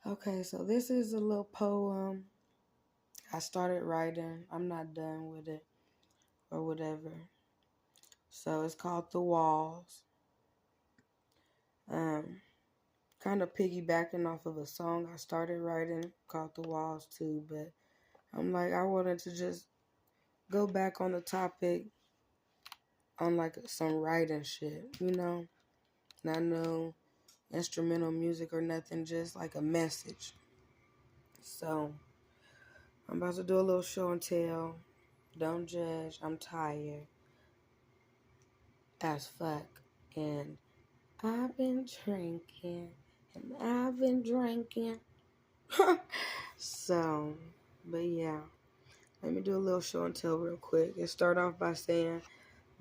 Okay, so this is a little poem I started writing. I'm not done with it or whatever. So it's called The Walls. Um, Kind of piggybacking off of a song I started writing called The Walls too, but I'm like, I wanted to just go back on the topic on like some writing shit, Not no instrumental music or nothing, just like a message. So I'm about to do a little show and tell. Don't judge. I'm tired as fuck. And I've been drinking. And I've been drinking. So, but yeah. Let me do a little show and tell real quick. And start off by saying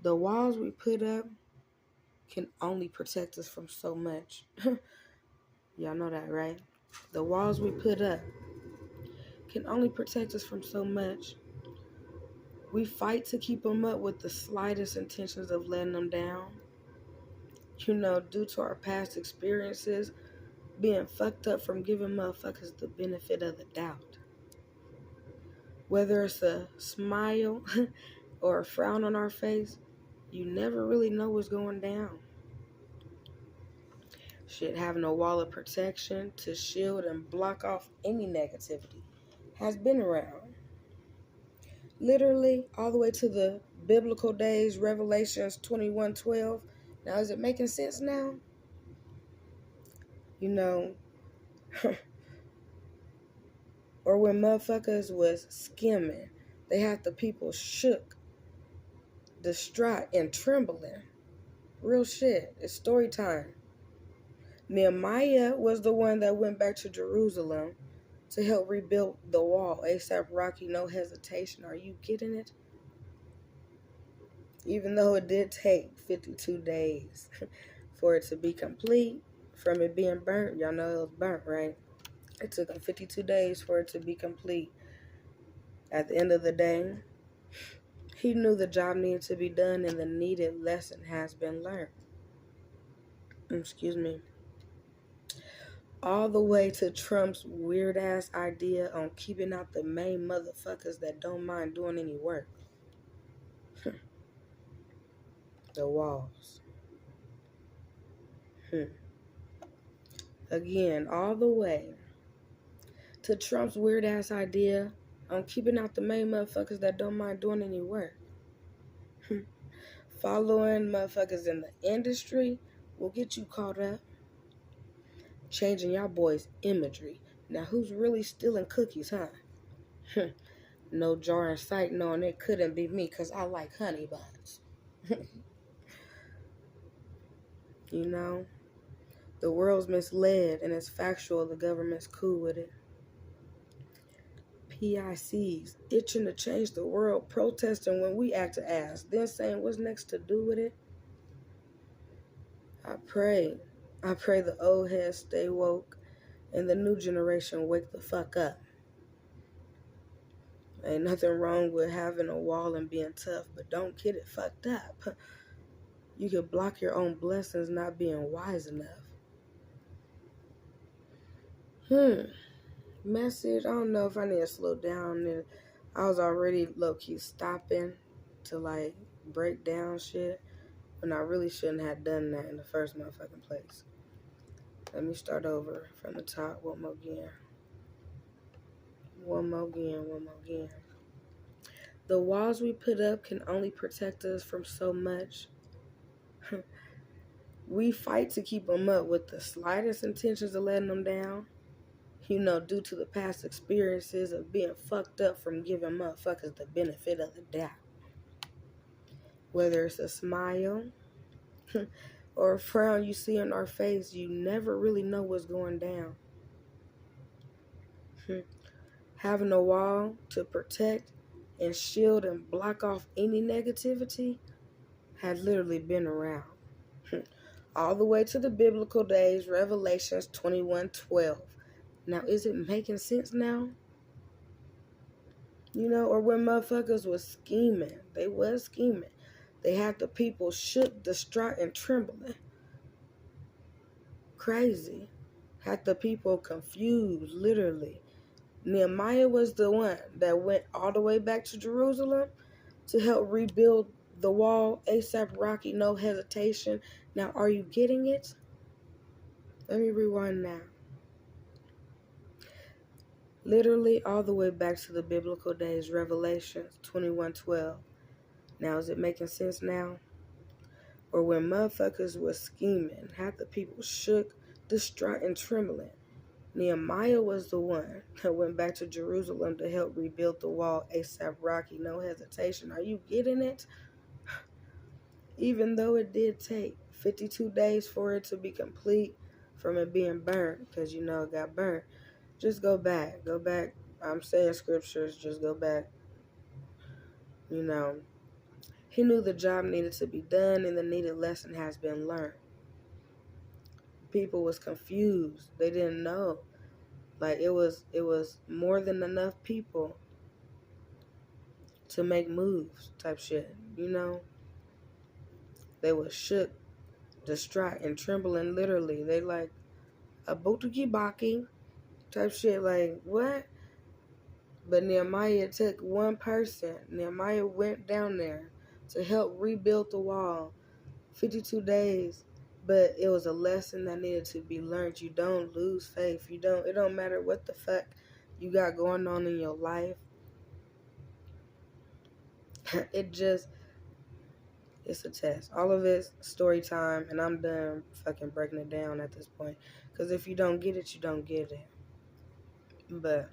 the walls we put up can only protect us from so much. Y'all know that, right? The walls we put up can only protect us from so much. We fight to keep them up with the slightest intentions of letting them down. Due to our past experiences, being fucked up from giving motherfuckers the benefit of the doubt. Whether it's a smile or a frown on our face, you never really know what's going down. Shit, having a wall of protection to shield and block off any negativity has been around. Literally, all the way to the biblical days, Revelations 21:12. Now, is it making sense now? Or when motherfuckers was skimming, they had the people shook, distraught, and trembling. Real shit. It's story time. Nehemiah was the one that went back to Jerusalem to help rebuild the wall. ASAP Rocky, no hesitation. Are you getting it? Even though it did take 52 days for it to be complete, from it being burnt. Y'all know it was burnt, right? It took him 52 days for it to be complete. At the end of the day, he knew the job needed to be done and the needed lesson has been learned. Excuse me. All the way to Trump's weird-ass idea on keeping out the main motherfuckers that don't mind doing any work. The walls. Again, all the way to Trump's weird-ass idea on keeping out the main motherfuckers that don't mind doing any work. Following motherfuckers in the industry will get you caught up. Changing y'all boys' imagery. Now, who's really stealing cookies, huh? No jar in sight knowing it couldn't be me because I like honey buns. The world's misled and it's factual. The government's cool with it. PICs itching to change the world, protesting when we act to ass, then saying what's next to do with it. I pray the old heads stay woke and the new generation wake the fuck up. Ain't nothing wrong with having a wall and being tough, but don't get it fucked up. You could block your own blessings not being wise enough. Message, I don't know if I need to slow down. And I was already low-key stopping to like break down shit when I really shouldn't have done that in the first motherfucking place. Let me start over from the top one more again. The walls we put up can only protect us from so much. We fight to keep them up with the slightest intentions of letting them down. Due to the past experiences of being fucked up from giving motherfuckers the benefit of the doubt. Whether it's a smile or a frown you see on our face, you never really know what's going down. Having a wall to protect and shield and block off any negativity had literally been around. All the way to the biblical days, Revelations 21:12. Now, is it making sense now? Or when motherfuckers was scheming. They was scheming. They had the people shook, distraught, and trembling. Crazy Had the people confused, literally. Nehemiah was the one that went all the way back to Jerusalem to help rebuild the wall, ASAP Rocky, no hesitation. Now, are you getting it? Let me rewind now. Literally all the way back to the biblical days, Revelations 21:12. Now, is it making sense now? Or when motherfuckers was scheming, half the people shook, distraught, and trembling. Nehemiah was the one that went back to Jerusalem to help rebuild the wall, ASAP Rocky, no hesitation. Are you getting it? Even though it did take 52 days for it to be complete from it being burnt, because it got burnt. Just go back. Go back. I'm saying scriptures, just go back. He knew the job needed to be done and the needed lesson has been learned. People was confused. They didn't know. Like it was more than enough people to make moves type shit. They was shook, distraught, and trembling literally. They like a baki type shit, like what? But Nehemiah took one person. Nehemiah went down there to help rebuild the wall. 52 days. But it was a lesson that needed to be learned. You don't lose faith. It don't matter what the fuck you got going on in your life. It's a test. All of it's story time, and I'm done fucking breaking it down at this point. Because if you don't get it, you don't get it. But,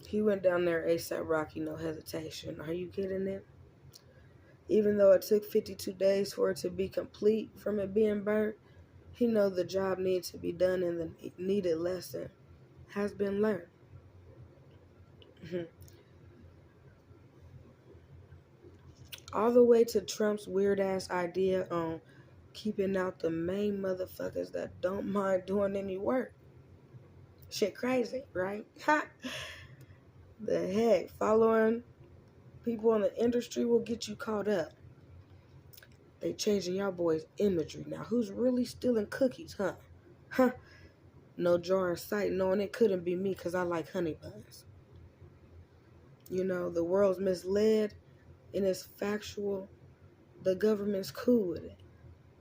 he went down there ASAP Rocky, no hesitation. Are you getting it? Even though it took 52 days for it to be complete from it being burnt, he know the job needs to be done and the needed lesson has been learned. All the way to Trump's weird-ass idea on keeping out the main motherfuckers that don't mind doing any work. Shit crazy, right? The heck? Following people in the industry will get you caught up. They changing y'all boys' imagery. Now, who's really stealing cookies, huh? Huh? No jar in sight, knowing it couldn't be me because I like honey buns. The world's misled and it's factual. The government's cool with it.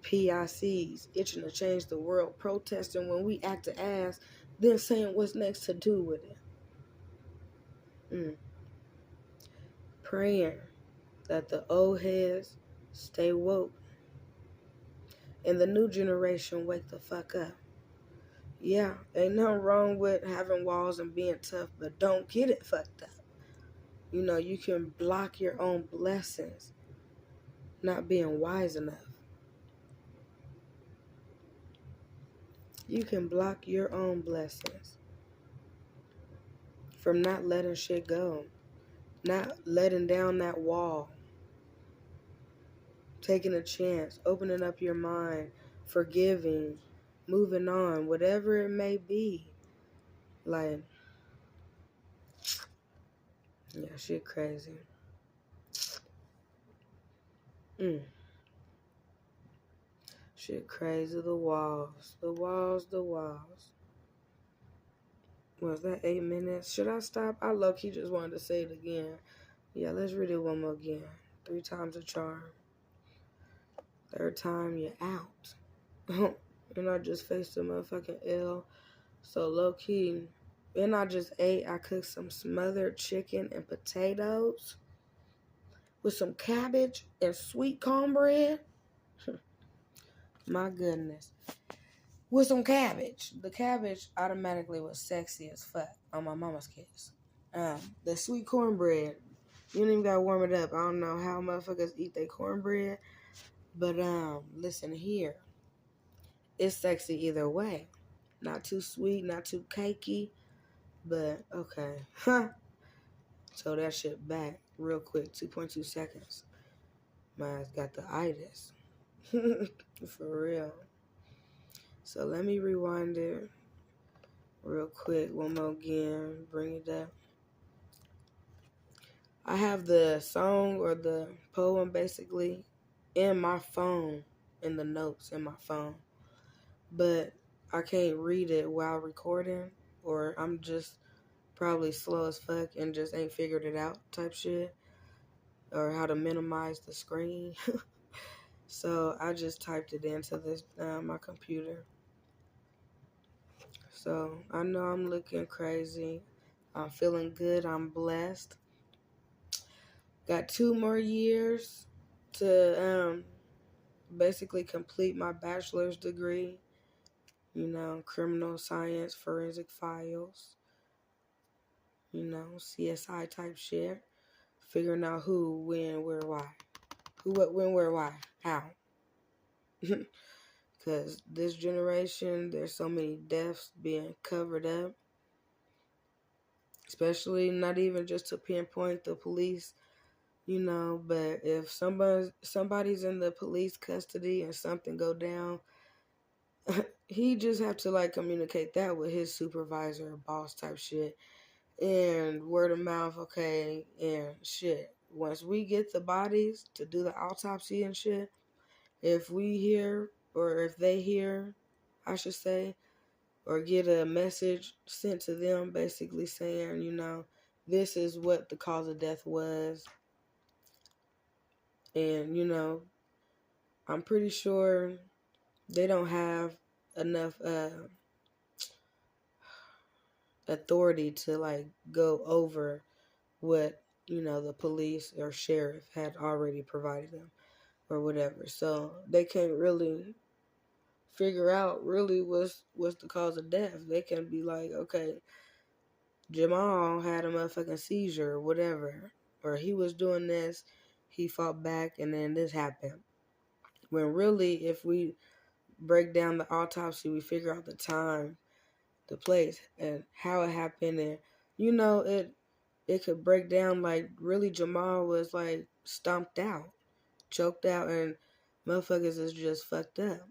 PICs itching to change the world, protesting when we act the ass, then saying what's next to do with it. Praying that the old heads stay woke and the new generation wake the fuck up. Yeah, ain't nothing wrong with having walls and being tough, but don't get it fucked up. You can block your own blessings, not being wise enough. You can block your own blessings from not letting shit go, not letting down that wall, taking a chance, opening up your mind, forgiving, moving on, whatever it may be. Like, yeah, shit crazy. Shit crazy. The walls. Was that 8 minutes? Should I stop? I low-key just wanted to say it again. Yeah, let's read it one more again. 3 times a charm. 3rd time, you're out. And I just faced a motherfucking L. So low-key. And I just ate. I cooked some smothered chicken and potatoes with some cabbage and sweet cornbread. My goodness. With some cabbage. The cabbage automatically was sexy as fuck on my mama's kids. The sweet cornbread, you don't even gotta warm it up. I don't know how motherfuckers eat their cornbread, but listen here. It's sexy either way. Not too sweet, not too cakey, but okay. So that shit back real quick, 2.2 seconds. My ass got the itis. For real. So let me rewind it real quick. One more again. Bring it up. I have the song or the poem basically in my phone, in the notes in my phone. but I can't read it while recording, or I'm just probably slow as fuck and just ain't figured it out type shit, or how to minimize the screen. So I just typed it into this my computer. So I know I'm looking crazy. I'm feeling good. I'm blessed. Got 2 more years to basically complete my bachelor's degree. Criminal science, forensic files. CSI type shit. Figuring out who, when, where, why. Who, what, when, where, why, how. Because this generation, there's so many deaths being covered up. Especially not even just to pinpoint the police, but if somebody's in the police custody and something go down, he just have to like communicate that with his supervisor, boss type shit, and word of mouth, okay, and shit. Once we get the bodies to do the autopsy and shit, if we hear, or if they hear, I should say, or get a message sent to them basically saying, this is what the cause of death was. And, I'm pretty sure they don't have enough authority to like go over what, the police or sheriff had already provided them or whatever. So they can't really figure out really what's the cause of death. They can be like, okay, Jamal had a motherfucking seizure or whatever, or he was doing this, he fought back, and then this happened. When really, if we break down the autopsy, we figure out the time, the place, and how it happened, and it could break down like really Jamal was like stomped out, choked out, and motherfuckers is just fucked up.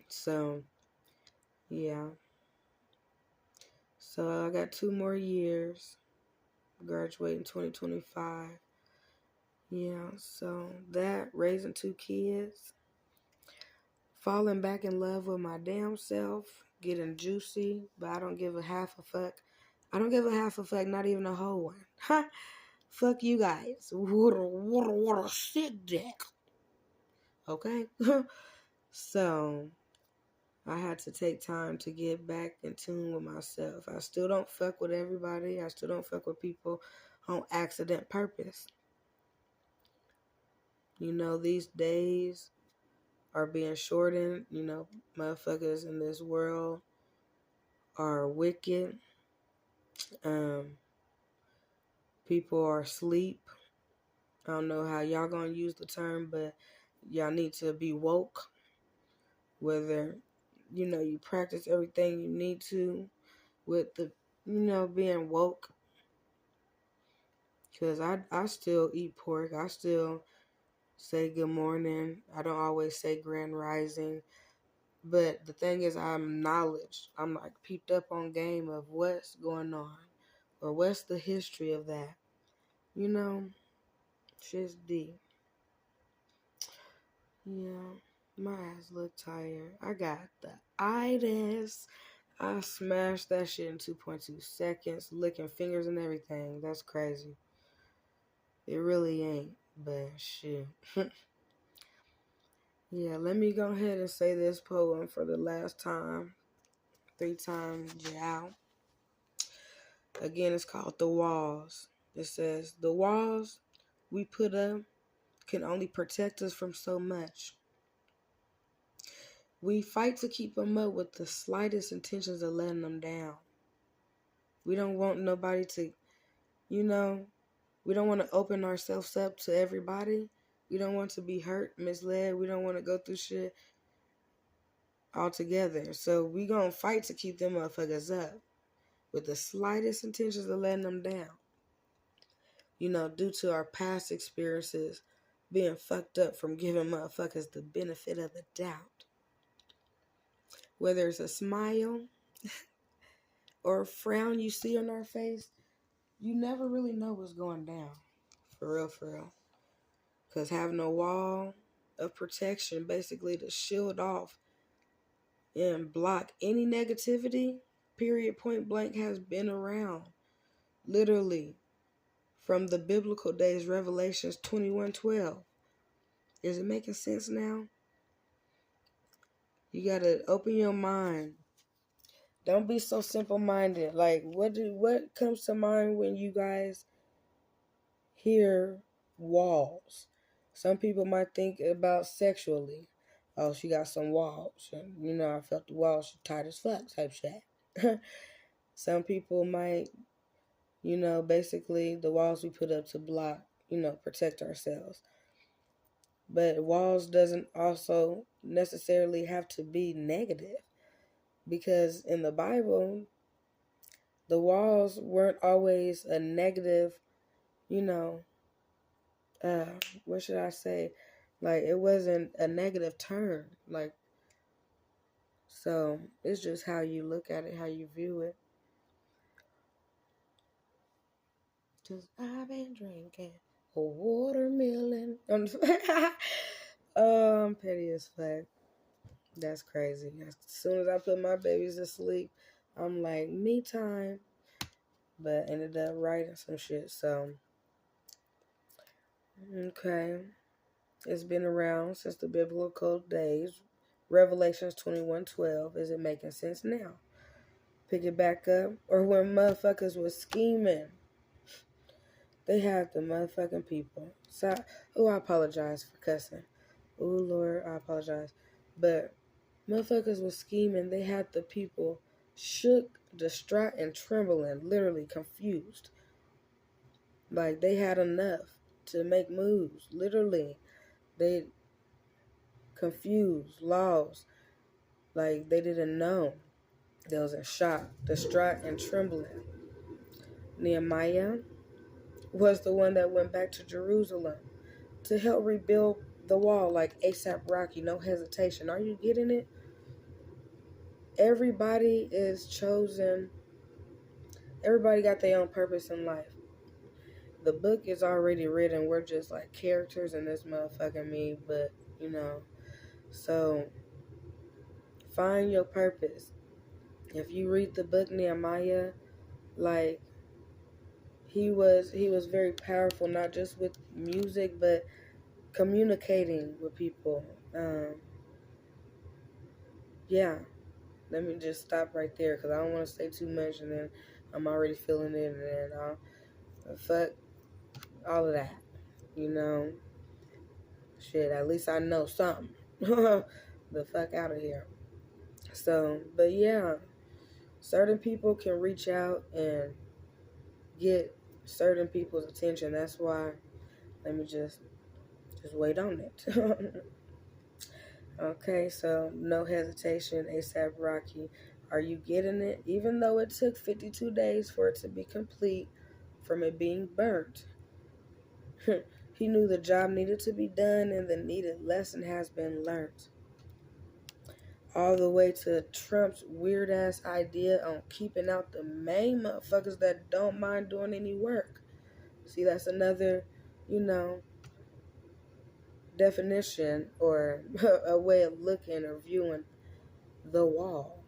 So yeah. So I got 2 more years. Graduate in 2025. Yeah, so that, raising 2 kids, falling back in love with my damn self, getting juicy, but I don't give a half a fuck. I don't give a half a fuck, not even a whole one. Ha! Fuck you guys. What a sick dick. Okay? So, I had to take time to get back in tune with myself. I still don't fuck with everybody. I still don't fuck with people on accident purpose. These days are being shortened. Motherfuckers in this world are wicked. People are asleep. I don't know how y'all gonna use the term, but y'all need to be woke. Whether, you practice everything you need to with the, being woke. Because I still eat pork. I still say good morning. I don't always say grand rising. But the thing is, I'm knowledge. I'm like peeped up on game of what's going on. Or what's the history of that. Shit's deep. Yeah, my ass look tired. I got the itis. I smashed that shit in 2.2 seconds, licking fingers and everything. That's crazy. It really ain't, but shit. Yeah, let me go ahead and say this poem for the last time. 3 times, yall. Again, it's called The Walls. It says, the walls we put up can only protect us from so much. We fight to keep them up with the slightest intentions of letting them down. We don't want nobody to, we don't want to open ourselves up to everybody. We don't want to be hurt, misled. We don't want to go through shit altogether. So we gonna fight to keep them motherfuckers up with the slightest intentions of letting them down. Due to our past experiences being fucked up from giving motherfuckers the benefit of the doubt. Whether it's a smile or a frown you see on our face, you never really know what's going down. For real, for real. Because having a wall of protection basically to shield off and block any negativity, period, point blank, has been around. Literally, from the biblical days, Revelations 21:12. Is it making sense now? You gotta open your mind. Don't be so simple-minded. Like, what comes to mind when you guys hear walls? Some people might think about sexually. Oh, she got some walls. And, I felt the walls. She tight as fuck type shit. Some people might, basically the walls we put up to block, protect ourselves. But walls doesn't also necessarily have to be negative, because in the Bible, the walls weren't always a negative, you know, what should I say? Like, it wasn't a negative term. Like, so it's just how you look at it, how you view it. Cause I've been drinking a watermelon. I'm petty as fuck. That's crazy. As soon as I put my babies to sleep, I'm like, me time. But ended up writing some shit. So, okay. It's been around since the biblical days. Revelations 21:12. Is it making sense now? Pick it back up. Or when motherfuckers was scheming, they had the motherfucking people. So, I apologize for cussing. Oh, Lord, I apologize. But motherfuckers was scheming. They had the people shook, distraught, and trembling, literally confused. Like, they had enough to make moves. Literally, they confused, lost. Like, they didn't know. They was in shock, distraught, and trembling. Nehemiah was the one that went back to Jerusalem to help rebuild the wall, like ASAP Rocky, no hesitation. Are you getting it? Everybody is chosen. Everybody got their own purpose in life. The book is already written. We're just like characters in this motherfucking me, but so find your purpose. If you read the book Nehemiah, like he was very powerful, not just with music, but communicating with people. Yeah, let me just stop right there because I don't want to say too much, and then I'm already feeling it, and then fuck all of that. Shit, at least I know something. The fuck out of here. So, but yeah, certain people can reach out and get certain people's attention. That's why, let me just wait on it. Okay, so no hesitation, ASAP Rocky. Are you getting it? Even though it took 52 days for it to be complete from it being burnt. He knew the job needed to be done and the needed lesson has been learned. All the way to Trump's weird-ass idea on keeping out the main motherfuckers that don't mind doing any work. See, that's another, definition or a way of looking or viewing the wall.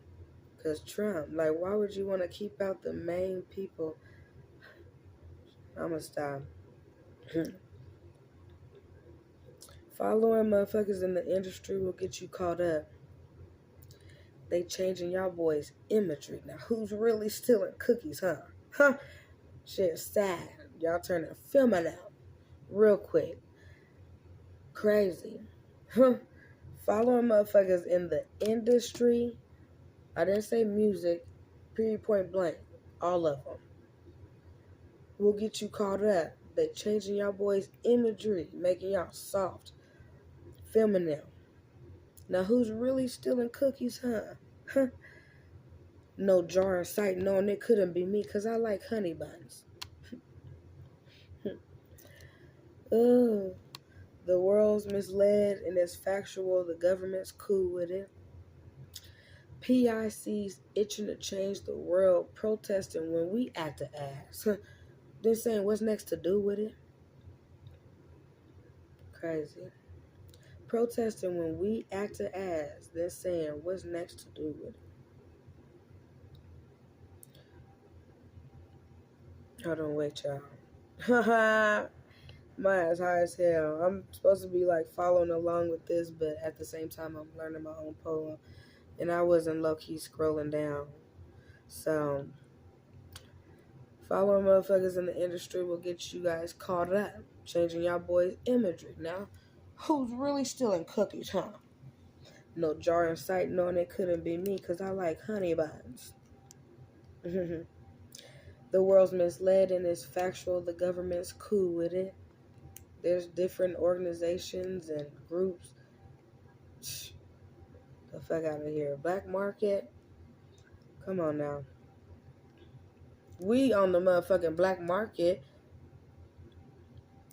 Because Trump, like, why would you want to keep out the main people? I'm going to stop. Following motherfuckers in the industry will get you caught up. They changing y'all boys' imagery. Now, who's really stealing cookies, huh? Huh? Shit, sad. Y'all turning feminine out real quick. Crazy. Huh? Following motherfuckers in the industry. I didn't say music. Period, point blank. All of them. Will get you caught up. They changing y'all boys' imagery. Making y'all soft. Feminine. Now, who's really stealing cookies, huh? Huh? No jar in sight, knowing it couldn't be me, because I like honey buns. Ugh. The world's misled and it's factual. The government's cool with it. PIC's itching to change the world, protesting when we act the ass. Then saying what's next to do with it. Crazy. Protesting when we act as, then saying what's next to do with it. Hold on, wait, y'all. My ass high as hell. I'm supposed to be like following along with this, but at the same time, I'm learning my own poem, and I wasn't low key scrolling down. So, following motherfuckers in the industry will get you guys caught up, changing y'all boys' imagery. Now, who's really stealing cookies, huh? No jar in sight, knowing it couldn't be me, cause I like honey buns. The world's misled and it's factual. The government's cool with it. There's different organizations and groups. The fuck out of here. Black market? Come on now. We on the motherfucking black market.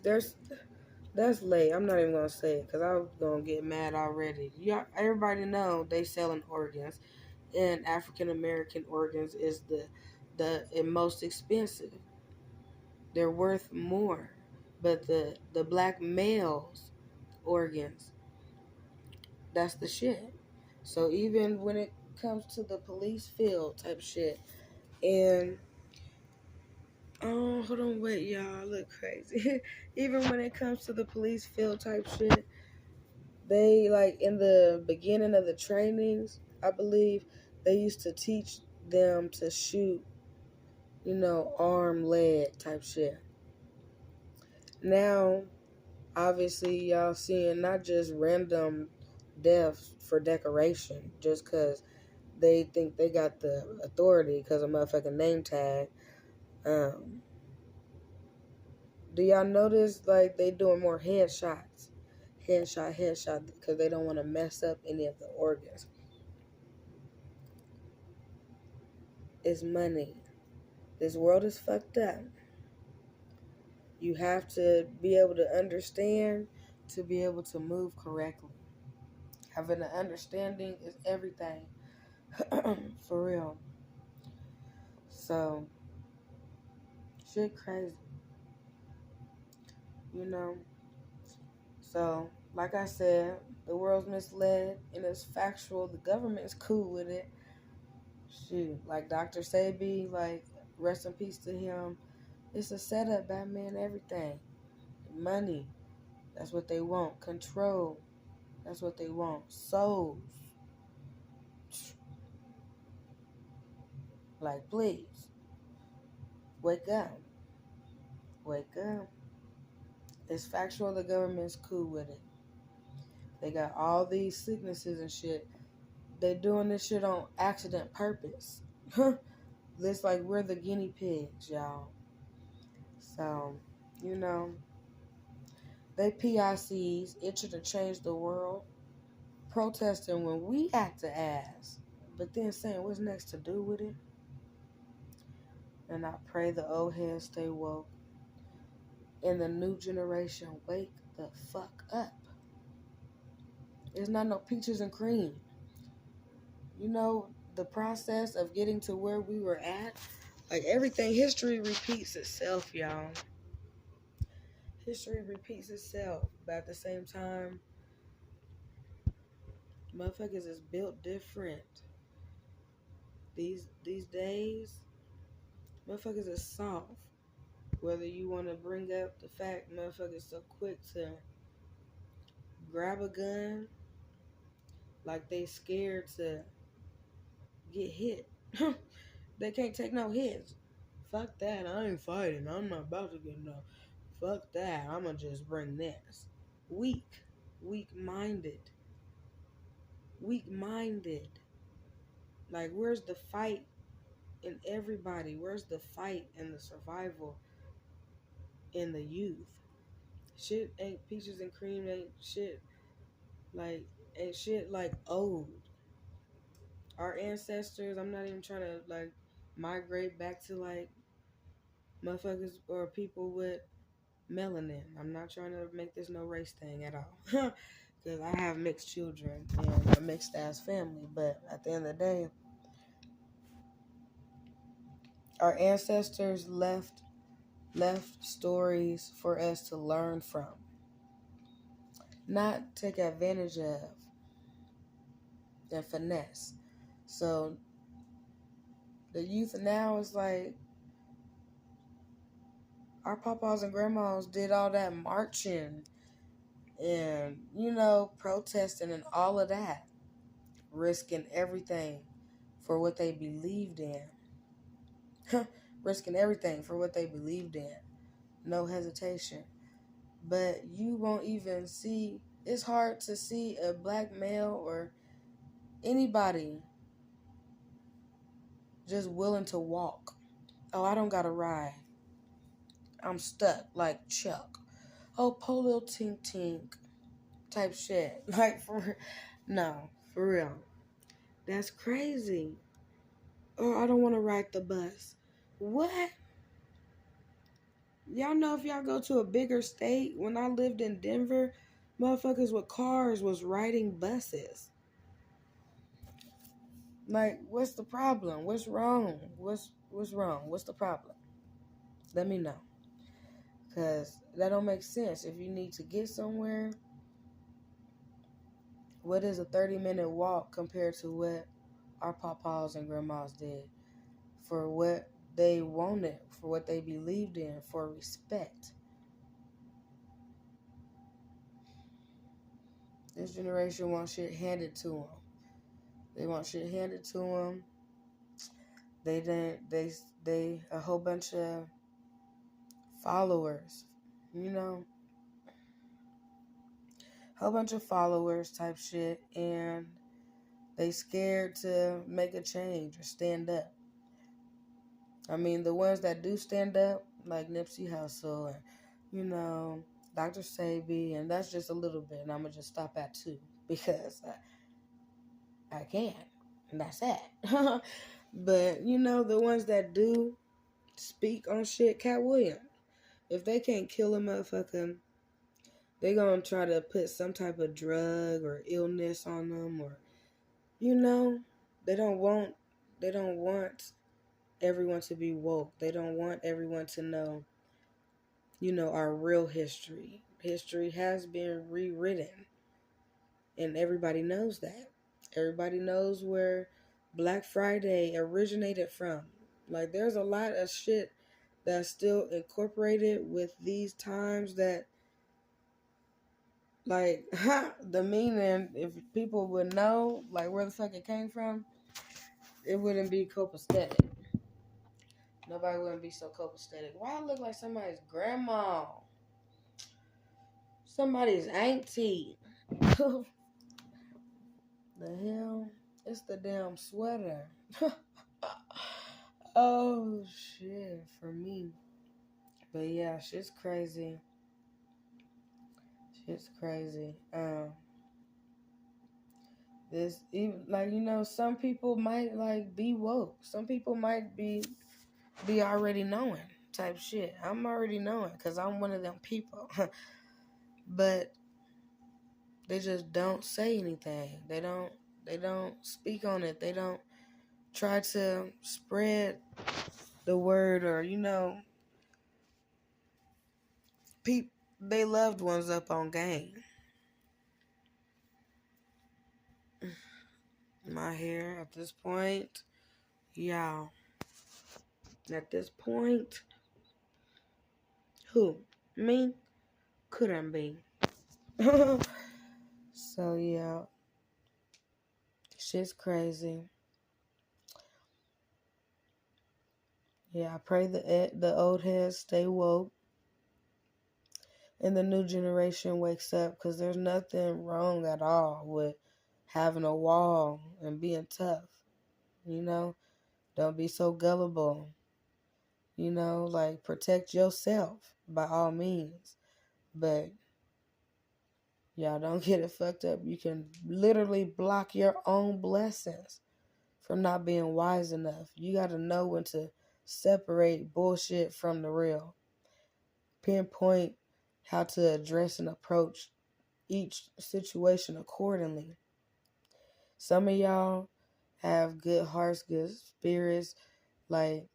That's late. I'm not even gonna say it because I'm gonna get mad already. Everybody know they selling organs, and African American organs is the most expensive. They're worth more, but the black males organs, that's the shit. So even when it comes to the police field type shit, and oh, hold on, wait, y'all, I look crazy. Even when it comes to the police field type shit, they, like, in the beginning of the trainings, I believe, they used to teach them to shoot, arm, leg type shit. Now, obviously, y'all seeing not just random deaths for decoration, just because they think they got the authority because of motherfucking name tag. Do y'all notice, like, they doing more headshots? Headshot, because they don't want to mess up any of the organs. It's money. This world is fucked up. You have to be able to understand to be able to move correctly. Having an understanding is everything. For real. So, shit crazy. So, like I said, the world's misled and it's factual. The government's cool with it. Shoot, like Dr. Sebi, like, rest in peace to him. It's a setup, Batman, everything. Money, that's what they want. Control, that's what they want. Souls. Like, please, wake up. Wake up. It's factual, the government's cool with it. They got all these sicknesses and shit. They doing this shit on accident purpose. It's like we're the guinea pigs, y'all. So, they PICs, itching to change the world, protesting when we act the ass, but then saying what's next to do with it. And I pray the old heads stay woke and the new generation wake the fuck up. There's not no peaches and cream. The process of getting to where we were at, like everything, history repeats itself, y'all. History repeats itself, but at the same time, motherfuckers is built different. These days, motherfuckers is soft. Whether you want to bring up the fact motherfuckers so quick to grab a gun, like they scared to get hit. They can't take no hits. Fuck that, I ain't fighting. I'm not about to get no. Fuck that, I'ma just bring this. Weak-minded. Weak-minded. Like, where's the fight in everybody? Where's the fight and the survival in the youth? Shit ain't peaches and cream, ain't shit old. Our ancestors, I'm not even trying to like migrate back to like motherfuckers or people with melanin. I'm not trying to make this no race thing at all. Because I have mixed children and a mixed ass family. But at the end of the day, our ancestors left stories for us to learn from. not take advantage of and finesse. So the youth now is like, our papas and grandmas did all that marching and, protesting and all of that, risking everything for what they believed in. Risking everything for what they believed in. No hesitation. But you won't even see, it's hard to see a black male or anybody just willing to walk. Oh, I don't got a ride. I'm stuck, like Chuck. Oh, po little tink tink type shit. Like, no, for real. That's crazy. Oh, I don't want to ride the bus. What? Y'all know if y'all go to a bigger state, when I lived in Denver, motherfuckers with cars was riding buses. Like, what's the problem? What's wrong? What's wrong? What's the problem? Let me know. Because that don't make sense. If you need to get somewhere, what is a 30-minute walk compared to what our papas and grandmas did for what they wanted, for what they believed in, for respect? This generation wants shit handed to them. They want shit handed to them. They a whole bunch of followers, whole bunch of followers type shit, and they scared to make a change or stand up. I mean, the ones that do stand up, like Nipsey Hussle and, Dr. Sabi, and that's just a little bit, and I'm going to just stop at 2 because I can, and that's it. But, the ones that do speak on shit, Cat Williams, if they can't kill a motherfucker, they gonna try to put some type of drug or illness on them, or, they don't want everyone to be woke. They don't want everyone to know, our real history. History has been rewritten, and everybody knows that. Everybody knows where Black Friday originated from. Like, there's a lot of shit that's still incorporated with these times that, like, the meaning, if people would know, like, where the fuck it came from, it wouldn't be copacetic. Nobody wouldn't be so copacetic. Why I look like somebody's grandma? Somebody's auntie. The hell? It's the damn sweater. Oh, shit, for me. But yeah, shit's crazy. Shit's crazy. This, even, like, some people might, like, be woke. Some people might be already knowing type shit. I'm already knowing because I'm one of them people. But they just don't say anything. They don't speak on it. They don't try to spread the word, or, peep they loved ones up on game. My hair at this point, y'all. At this point, who? Me? Couldn't be. So yeah, shit's crazy. Yeah, I pray the old heads stay woke and the new generation wakes up, because there's nothing wrong at all with having a wall and being tough. Don't be so gullible. Like, protect yourself by all means. But y'all don't get it fucked up. You can literally block your own blessings from not being wise enough. You got to know when to separate bullshit from the real. Pinpoint how to address and approach each situation accordingly. Some of y'all have good hearts, good spirits, like,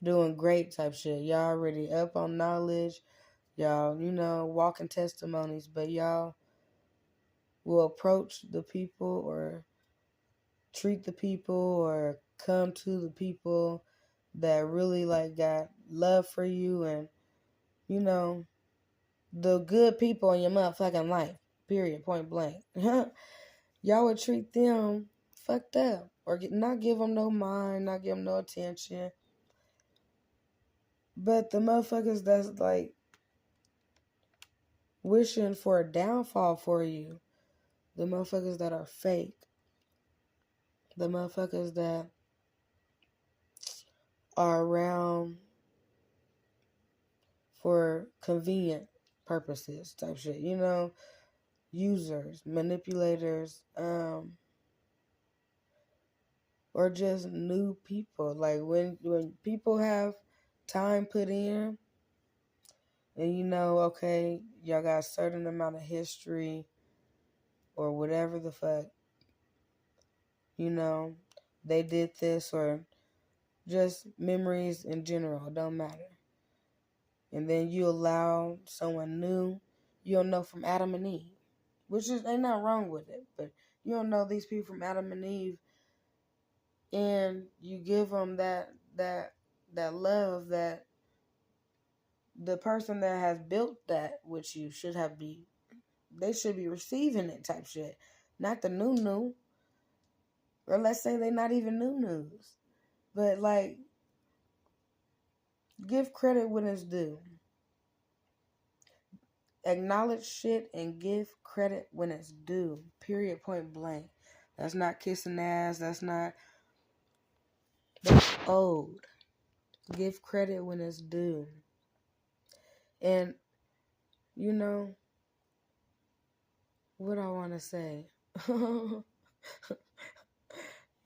doing great type shit. Y'all already up on knowledge. Y'all, walking testimonies, but y'all will approach the people or treat the people or come to the people that really like got love for you and, the good people in your motherfucking life, period, point blank. Y'all would treat them fucked up or not give them no mind, not give them no attention. But the motherfuckers that's like wishing for a downfall for you, the motherfuckers that are fake, the motherfuckers that are around for convenient purposes type shit, users, manipulators, or just new people. Like when people have time put in and okay, y'all got a certain amount of history or whatever the fuck, they did this or just memories in general, it don't matter. And then you allow someone new, you don't know from Adam and Eve, which is ain't nothing wrong with it, but you don't know these people from Adam and Eve, and you give them that love that the person that has built that with you they should be receiving it type shit, not the new, or let's say they're not even new news, but like give credit when it's due. Acknowledge shit and give credit when it's due. Period. Point blank. That's not kissing ass. That's old. Give credit when it's due. And what I want to say.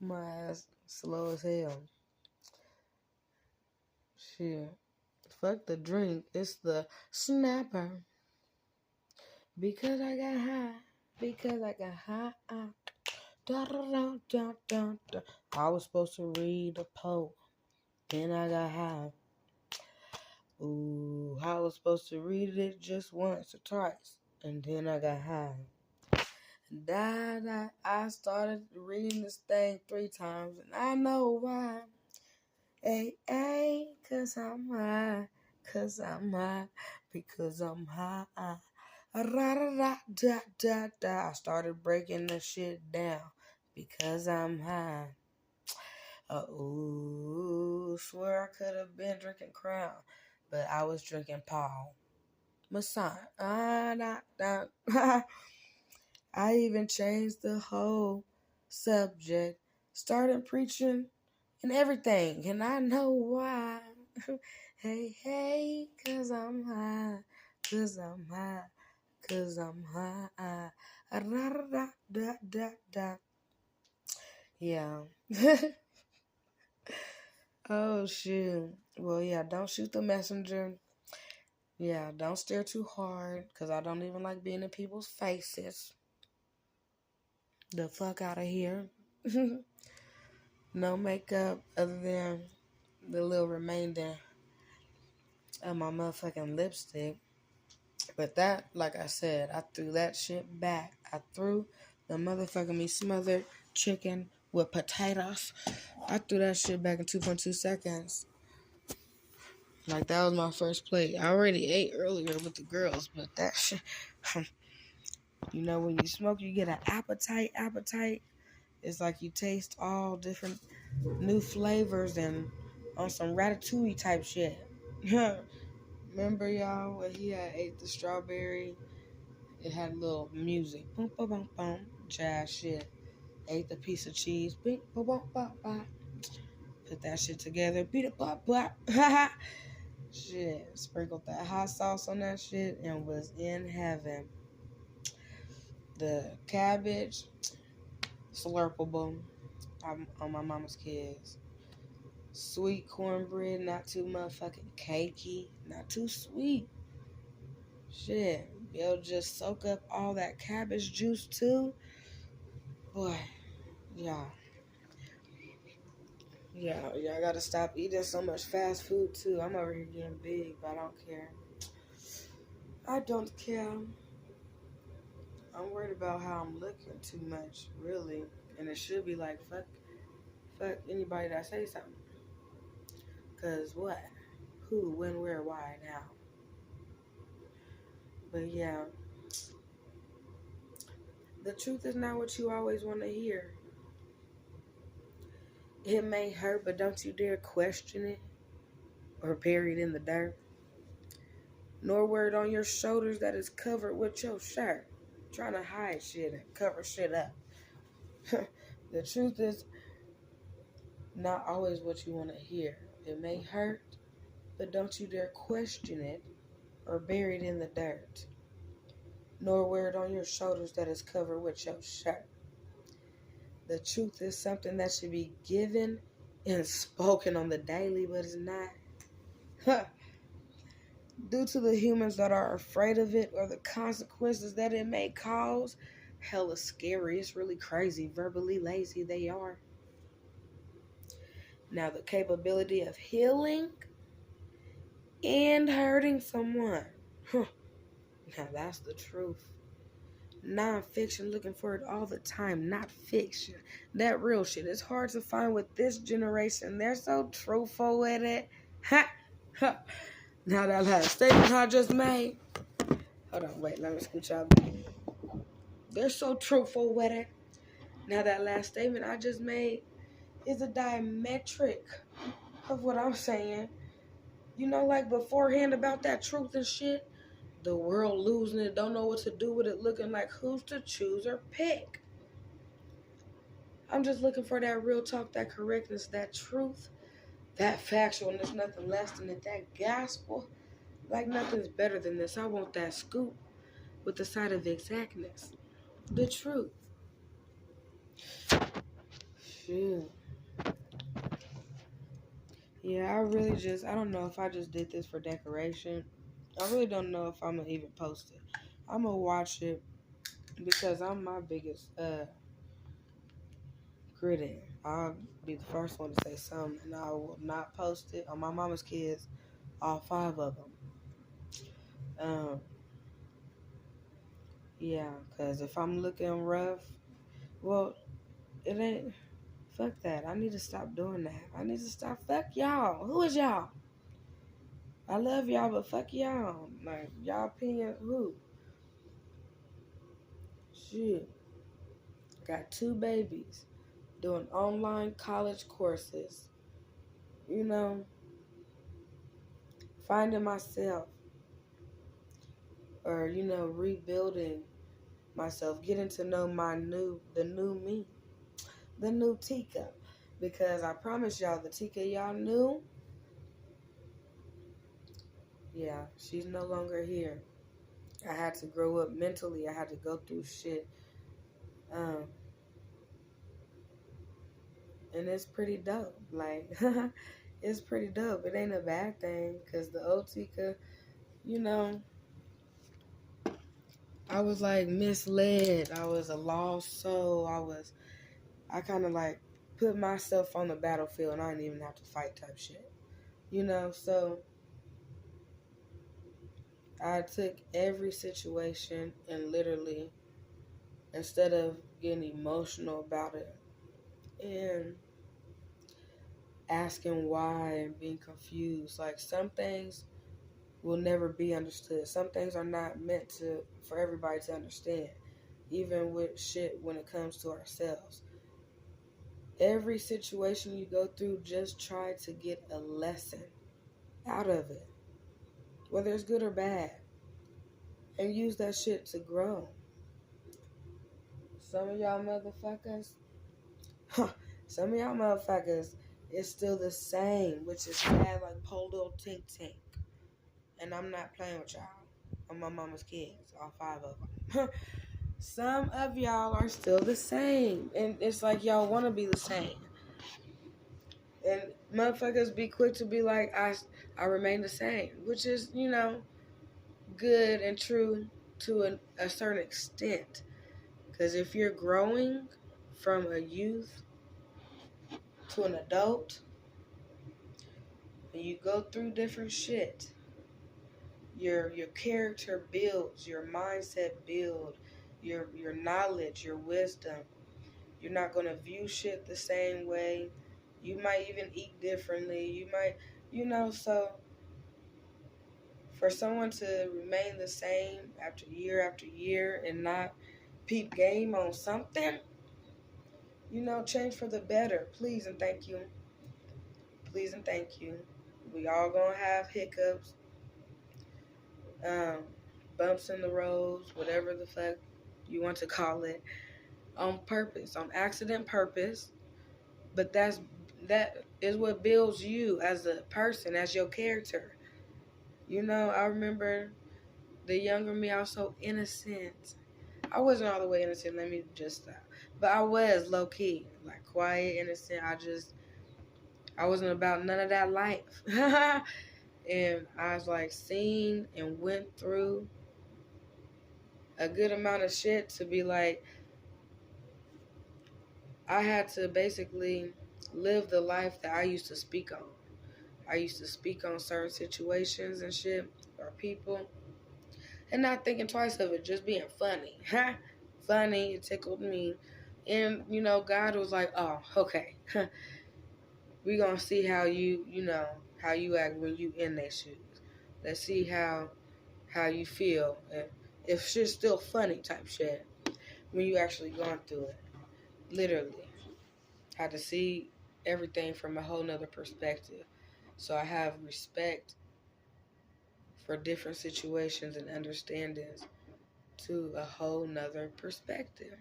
My ass slow as hell. Shit. Fuck the drink. It's the snapper. Because I got high. Because I got high. Da, da, da, da, da, da. I was supposed to read a poem. Then I got high. Ooh, I was supposed to read it just once or twice. And then I got high. I started reading this thing 3 times. And I know why. Hey, cause I'm high. Cause I'm high. Because I'm high. I started breaking the shit down. Because I'm high. Swear I could have been drinking Crown, but I was drinking Paul Masson. I even changed the whole subject, started preaching and everything, and I know why. hey, cause I'm high, cause I'm high, cause I'm high. Yeah. Oh, shoot. Well, yeah, don't shoot the messenger. Yeah, don't stare too hard, because I don't even like being in people's faces. The fuck out of here. No makeup other than the little remainder of my motherfucking lipstick. But that, like I said, I threw that shit back. I threw the motherfucking me smothered chicken with potatoes. I threw that shit back in 2.2 seconds. Like, that was my first plate. I already ate earlier with the girls, but that shit... when you smoke, you get an appetite. It's like you taste all different new flavors and on some ratatouille type shit. Remember, y'all, when he had ate the strawberry? It had a little music. Boom, boom, boom, boom. Jazz shit. Ate the piece of cheese. Boom, boom, boom, boom, boom. Put that shit together. Beat it, bop, bop. Shit. Sprinkled that hot sauce on that shit and was in heaven. The cabbage, slurpable. I'm on my mama's kids. Sweet cornbread, not too motherfucking cakey, not too sweet. Shit, it'll just soak up all that cabbage juice too. Boy, y'all gotta stop eating so much fast food too. I'm over here getting big, but I don't care. I don't care. I'm worried about how I'm looking too much, really. And it should be like, fuck anybody that say something. Cause what? Who, when, where, why, and how. But yeah, the truth is not what you always want to hear. It may hurt, but don't you dare question it or bury it in the dirt. Nor wear it on your shoulders that is covered with your shirt. Trying to hide shit and cover shit up. The truth is not always what you want to hear. It may hurt, but don't you dare question it or bury it in the dirt. Nor wear it on your shoulders that is covered with your shirt. The truth is something that should be given and spoken on the daily, but it's not. Due to the humans that are afraid of it or the consequences that it may cause, hella scary. It's really crazy. Verbally lazy they are. Now, the capability of healing and hurting someone. Now, that's the truth. Non-fiction, looking for it all the time. Not fiction. That real shit. It's hard to find with this generation. They're so truthful with it. Ha! Ha! Now, that last statement I just made. Hold on, wait, let me scoot y'all back. They're so truthful with it. Now, that last statement I just made is a diametric of what I'm saying. You know, like beforehand about that truth and shit. The world losing it, don't know what to do with it, looking like who's to choose or pick. I'm just looking for that real talk, that correctness, that truth, that factualness, nothing less than it, that gospel. Like nothing's better than this. I want that scoop with the side of exactness. The truth. Shoot. Yeah, I don't know if I just did this for decoration. I really don't know if I'm going to even post it. I'm going to watch it because I'm my biggest critic. I'll be the first one to say something, and I will not post it on my mama's kids, all 5 of them. Yeah, because if I'm looking rough, well, it ain't. Fuck that. I need to stop doing that. I need to stop. Fuck y'all. Who is y'all? I love y'all, but fuck y'all. Like, y'all opinion, who? Shit. Got 2 babies doing online college courses. You know, finding myself. Or, you know, rebuilding myself. Getting to know the new me. The new Tika. Because I promise y'all, the Tika y'all knew, yeah, she's no longer here. I had to grow up mentally. I had to go through shit. And it's pretty dope. Like, it's pretty dope. It ain't a bad thing. Because the old Tika, you know, I was like misled. I was a lost soul. I kind of like put myself on the battlefield and I didn't even have to fight type shit. You know, so I took every situation and literally, instead of getting emotional about it and asking why and being confused, like some things will never be understood. Some things are not meant for everybody to understand, even with shit when it comes to ourselves. Every situation you go through, just try to get a lesson out of it, whether it's good or bad, and use that shit to grow. Some of y'all motherfuckers, it's still the same, which is sad, like po little tink tink. And I'm not playing with y'all. I'm my mama's kids, all 5 of them. Some of y'all are still the same, and it's like y'all want to be the same. And motherfuckers be quick to be like, I remain the same, which is, you know, good and true to a certain extent. Because if you're growing from a youth to an adult, and you go through different shit, your character builds, your mindset build, your knowledge, your wisdom. You're not gonna view shit the same way. You might even eat differently. You might, so for someone to remain the same after year and not peep game on something, change for the better. Please and thank you. Please and thank you. We all gonna have hiccups, um, bumps in the roads, whatever the fuck you want to call it, on purpose, on accident purpose. But that is what builds you as a person, as your character. I remember the younger me, I was so innocent. I wasn't all the way innocent, let me just stop. But I was low key, like quiet, innocent. I wasn't about none of that life. And I was like seen and went through a good amount of shit to be like, I had to basically live the life that I used to speak on. I used to speak on certain situations and shit, or people, and not thinking twice of it, just being funny. Funny, it tickled me. And, God was like, oh, okay. We gonna see how how you act when you in their shoes. Let's see how you feel. And if shit's still funny type shit when you actually going through it. Literally. Had to see everything from a whole nother perspective. So I have respect for different situations and understandings to a whole nother perspective.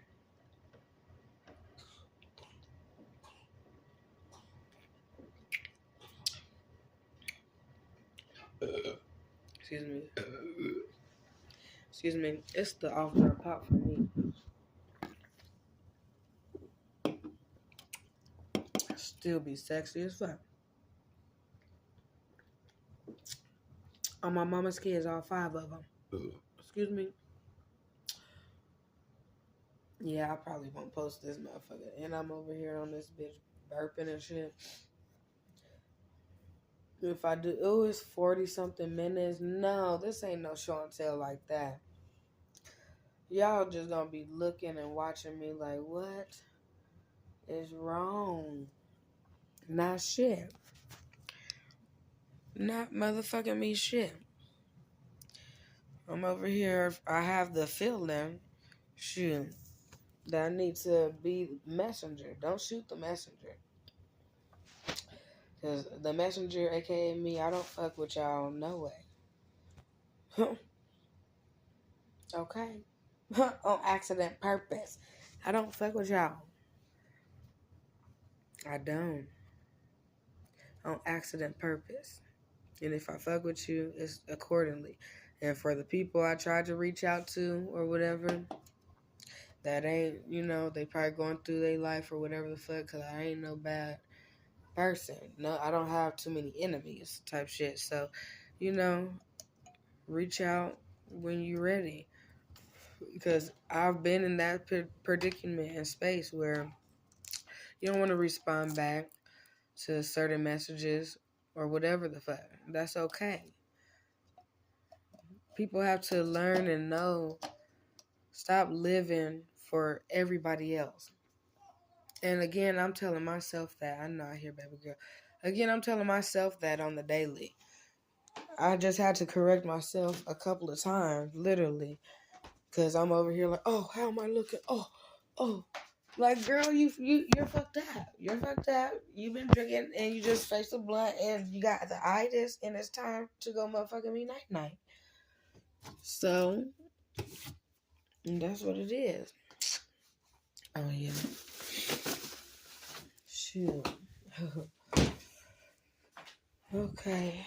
Excuse me. Excuse me. It's the off-burn pop for me. Still be sexy as fuck. On my mama's kids, all 5 of them. Excuse me. Yeah, I probably won't post this motherfucker. And I'm over here on this bitch burping and shit. If I do, it's 40 something minutes. No, this ain't no show and tell like that. Y'all just gonna be looking and watching me like, what is wrong? Not shit. Not motherfucking me shit. I'm over here. I have the feeling, shoot, that I need to be messenger. Don't shoot the messenger. Because the messenger, aka me, I don't fuck with y'all no way. Okay? On accident purpose. I don't fuck with y'all. I don't. On accident purpose. And if I fuck with you, it's accordingly. And for the people I tried to reach out to or whatever, that ain't, they probably going through their life or whatever the fuck, because I ain't no bad person. No, I don't have too many enemies type shit. So, reach out when you're ready. Because I've been in that predicament and space where you don't want to respond back to certain messages or whatever the fuck. That's okay. People have to learn and know. Stop living for everybody else. And again, I'm telling myself that. I know I hear baby girl. Again, I'm telling myself that on the daily. I just had to correct myself a couple of times, literally. Because I'm over here like, oh, how am I looking? Oh. Like, girl, you're fucked up. You're fucked up. You've been drinking and you just faced a blunt and you got the itis and it's time to go motherfucking me night-night. So, that's what it is. Oh, yeah. Shoot. Okay.